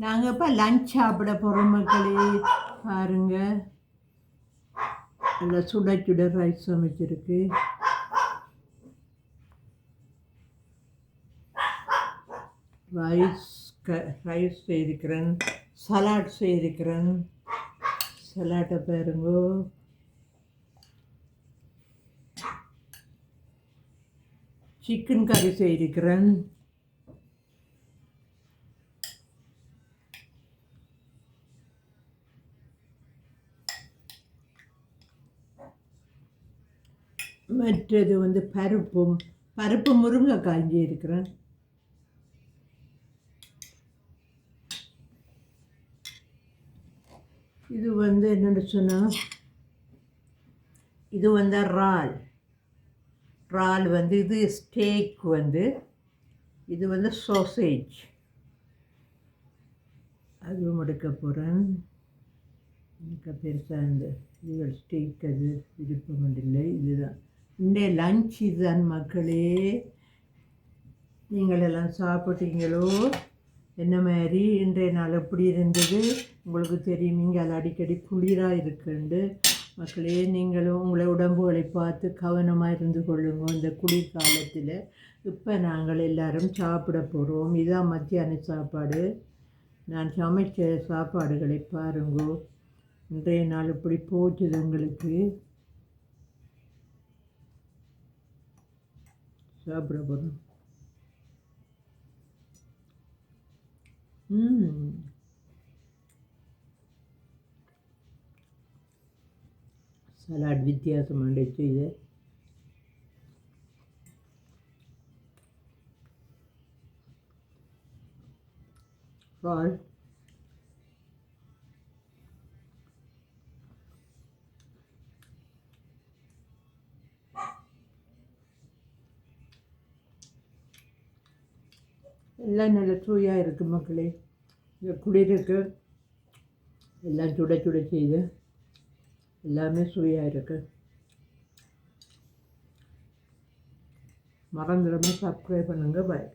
நாங்கள் இப்போ லஞ்ச் சாப்பிட போகிறோம் மக்களே. பாருங்க, நல்லா சுட சுட ரைஸ் சமைச்சிருக்கு. ரைஸ் செய்திருக்கிறேன், சலாட் செய்திருக்கிறேன். சலாட்டை பாருங்கோ. சிக்கன் கறி செய்திருக்கிறேன். மற்றது வந்து பருப்பு முருங்கைக்காய் இருக்கிறேன். இது வந்து என்னென்னு சொன்னால், இது வந்து இறால் வந்து, இது ஸ்டேக் வந்து, இது வந்து சாசேஜ். அதுவும் எடுக்க போகிறேன். எனக்கு பெருசாக இந்த இதுகள் ஸ்டேக் அது விருப்பம் இல்லை. இதுதான் இன்றைய லஞ்ச். இதுதான் மக்களே. நீங்கள் எல்லாம் சாப்பிட்டீங்களோ? என்ன மாதிரி இன்றைய நாள் எப்படி இருந்தது உங்களுக்கு தெரியும். இங்கே அது அடிக்கடி குளிராக இருக்குண்டு மக்களே. நீங்களும் உங்களை உடம்புகளை பார்த்து கவனமாக இருந்து கொள்ளுங்க இந்த குளிர்காலத்தில். இப்போ நாங்கள் எல்லோரும் சாப்பிட போகிறோம். இதுதான் மத்தியான சாப்பாடு. நான் சமைச்ச சாப்பாடுகளை பாருங்கோ. இன்றைய நாள் இப்படி போச்சுது எங்களுக்கு. சாப்பிட போகிறோம். சலாட் வித்தியாசமாக செய்து பால் எல்லாம் நல்ல சுவையாக இருக்குது மக்களே. இந்த குளிருக்கு எல்லாம் சுட சுட செய்து எல்லாமே சுவையாக இருக்குது. மறந்துடாமல் சப்ஸ்கிரைப் பண்ணுங்கள். பாய்.